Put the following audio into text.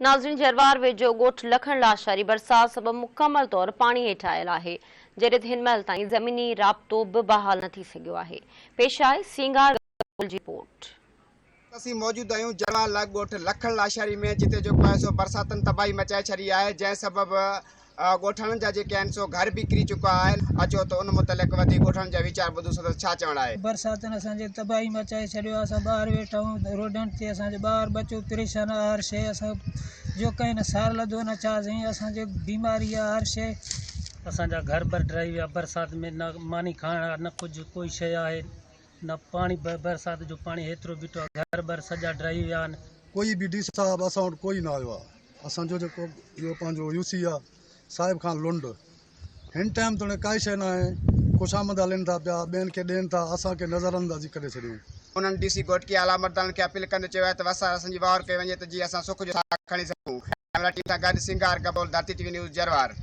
नाज़रीन, जरवार वेझो ॻोठ लखण लाशारी बरसात सबब मुकम्मल तौर पानी हेठि आयल आहे, जॾहिं हिन महिल ताईं ज़मीनी राब्तो बि बहाल न थी सघियो आहे। पेश आहे सींगार जी रिपोर्ट। असीं मौजूद आहियूं जरवार ॻोठ लखण लाशारी में, जिते जेको आहे सो बरसातनि तबाही मचाए छॾी आहे, जंहिं सबबि ॻोठणनि जा जेके आहिनि सो घर भी किरी चुका आहिनि। अचो त उन मुतलिक़ वधीक ॻोठणनि जा वीचार ॿुधूं त छा चवणु आहे। बरसातनि असांजे तबाही मचाए छॾियो आहे। असां ॿाहिरि वेठा आहियूं रोडनि ते, असांजे ॿार बचो परेशान आहे। हर शइ असां जो कहीं न सार लधो न छा साईं, असांजे बीमारी आहे हर शइ। असांजा घर बर ड्राई विया बरसात में, न मानी खाइण न कुझु कोई शइ आहे, न पाणी बरसात जो पाणी हेतिरो बीठो आहे, घर बर सॼा ड्राई विया आहिनि। कोई भी डी साहब असां वटि कोई न आयो आहे। असांजो जेको इहो पंहिंजो यूसी आहे साहिब खान लुंड, हिन टाइम त काई शइ न आहे। ख़ुशामद हलनि था पिया, ॿियनि खे ॾियनि था, असांखे नज़रअंदाज़ी करे छॾियूं। उन्हनि डीसी घोटकी आला मर्दाननि खे अपील कंदे चयो आहे त वसार असांजी वार कई वञे त जीअं असां सुख जो साथ खणी सघूं। कैमरा टीम सां गॾु सिंगार कबोल, धरती टीवी न्यूज़ जरवार।